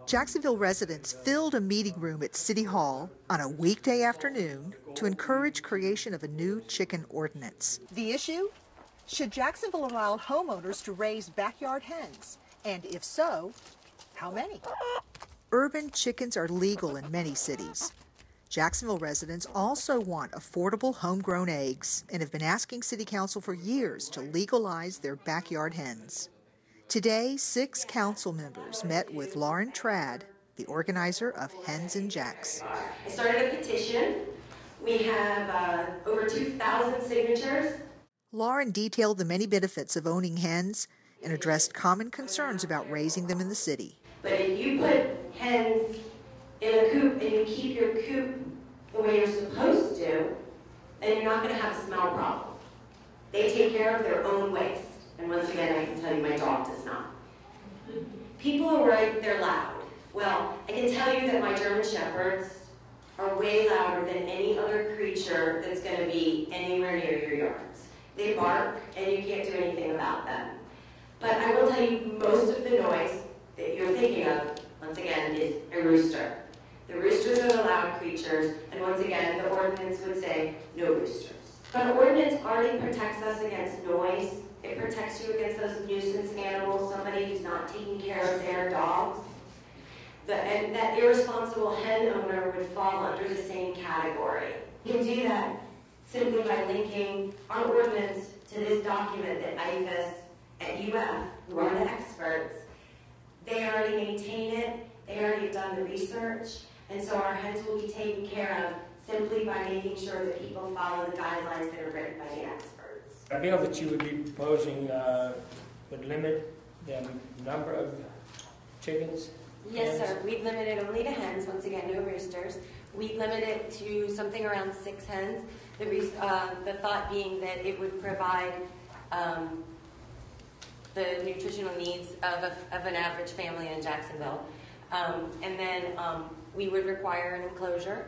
Jacksonville residents filled a meeting room at City Hall on a weekday afternoon to encourage creation of a new chicken ordinance. The issue? Should Jacksonville allow homeowners to raise backyard hens? And if so, how many? Urban chickens are legal in many cities. Jacksonville residents also want affordable homegrown eggs and have been asking City Council for years to legalize their backyard hens. Today, 6 council members met with Lauren Tradd, the organizer of Hens In Jax. I started a petition. We have over 2,000 signatures. Lauren detailed the many benefits of owning hens and addressed common concerns about raising them in the city. But if you put hens in a coop and you keep your coop the way you're supposed to, then you're not going to have a smell problem. They take care of their own waste. And once again, I can tell you my dog does not. People are right, they're loud. Well, I can tell you that my German Shepherds are way louder than any other creature that's going to be anywhere near your yards. They bark, and you can't do anything about them. But I will tell you, most of the noise that you're thinking of, once again, is a rooster. The roosters are the loud creatures, and once again, the ordinance would say no roosters. But an ordinance already protects us against noise. It protects you against those nuisance animals, somebody who's not taking care of their dogs. And that irresponsible hen owner would fall under the same category. You can do that simply by linking our ordinance to this document that IFAS at UF, who are the experts, they already maintain it, they already have done the research, and so our hens will be taken care of simply by making sure that people follow the guidelines that are written by the experts. A bill that you would be proposing would limit the number of chickens? Yes, sir. We'd limit it only to hens. Once again, no roosters. We'd limit it to something around 6 hens. The thought being that it would provide the nutritional needs of an average family in Jacksonville. And then we would require an enclosure.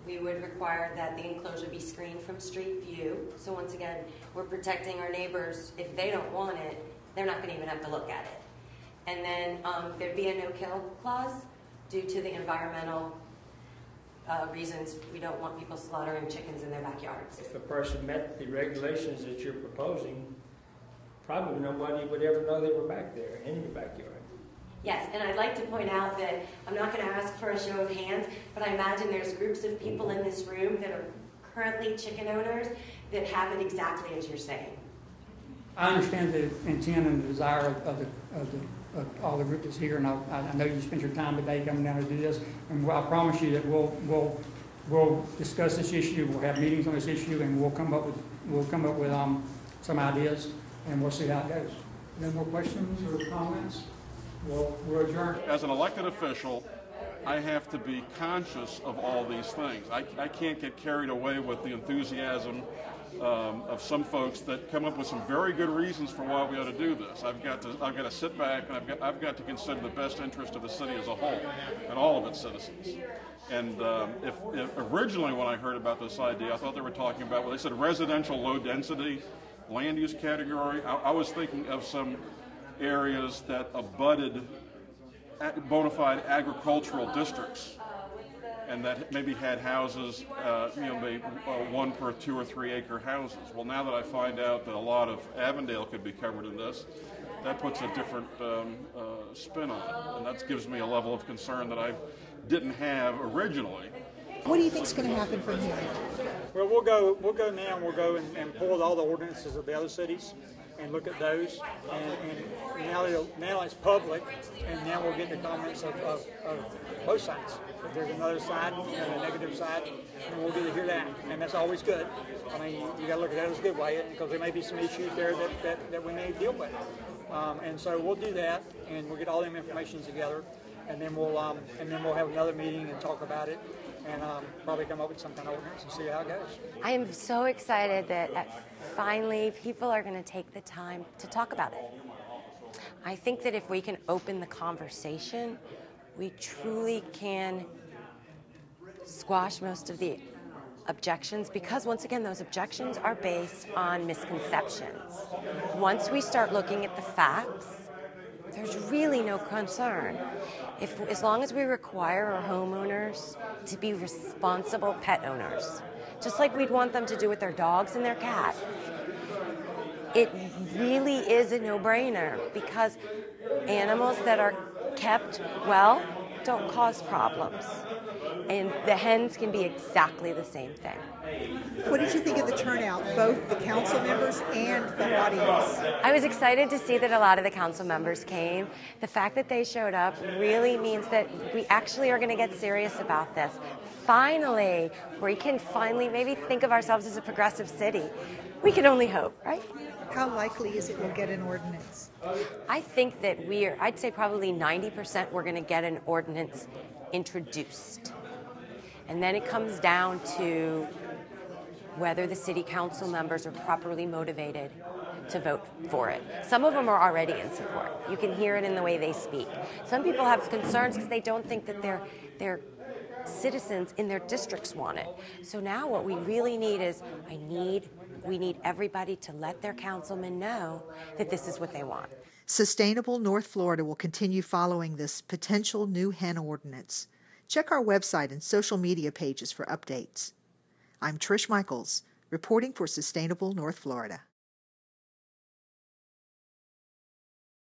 We would require that the enclosure be screened from street view. So once again, we're protecting our neighbors. If they don't want it, they're not going to even have to look at it. And then there'd be a no-kill clause due to the environmental reasons. We don't want people slaughtering chickens in their backyards. If a person met the regulations that you're proposing, probably nobody would ever know they were back there in your backyard. Yes, and I'd like to point out that I'm not going to ask for a show of hands, but I imagine there's groups of people in this room that are currently chicken owners that have it exactly as you're saying. I understand the intent and the desire of all the group that's here, and I know you spent your time today coming down to do this, and I promise you that we'll discuss this issue. We'll have meetings on this issue, and we'll come up with some ideas, and we'll see how it goes. No more questions or comments? We're adjourned. As an elected official, I have to be conscious of all these things. I can't get carried away with the enthusiasm of some folks that come up with some very good reasons for why we ought to do this. I've got to sit back and I've got to consider the best interest of the city as a whole and all of its citizens. And if originally when I heard about this idea, I thought they were talking about, well, they said residential low density land use category. I was thinking of some areas that abutted bona fide agricultural districts and that maybe had houses, maybe 1 per 2 or 3 acre houses. Well, now that I find out that a lot of Avondale could be covered in this, that puts a different spin on it, and that gives me a level of concern that I didn't have originally. What do you think is going to happen from here? Well, we'll go now, and we'll go and pull all the ordinances of the other cities and look at those, and now it's public, and now we'll get the comments of both sides. If there's another side, a negative side, then we'll get to hear that, and that's always good. I mean, you got to look at that as a good way, because there may be some issues there that we may deal with, and so we'll do that, and we'll get all them information together, and then we'll have another meeting and talk about it, and probably come up with some kind of ordinance and see how it goes. I am so excited that finally people are going to take the time to talk about it. I think that if we can open the conversation, we truly can squash most of the objections, because once again, those objections are based on misconceptions. Once we start looking at the facts there's really no concern. As long as we require our homeowners to be responsible pet owners, just like we'd want them to do with their dogs and their cats, it really is a no-brainer, because animals that are kept well don't cause problems. And the hens can be exactly the same thing. What did you think of the turnout, both the council members and the audience? I was excited to see that a lot of the council members came. The fact that they showed up really means that we actually are going to get serious about this. Finally, we can finally maybe think of ourselves as a progressive city. We can only hope, right? How likely is it we'll get an ordinance? I think that I'd say probably 90% we're going to get an ordinance introduced. And then it comes down to whether the city council members are properly motivated to vote for it. Some of them are already in support. You can hear it in the way they speak. Some people have concerns because they don't think that their citizens in their districts want it. So now what we really need is we need everybody to let their councilmen know that this is what they want. Sustainable North Florida will continue following this potential new hen ordinance. Check our website and social media pages for updates. I'm Trish Michaels, reporting for Sustainable North Florida.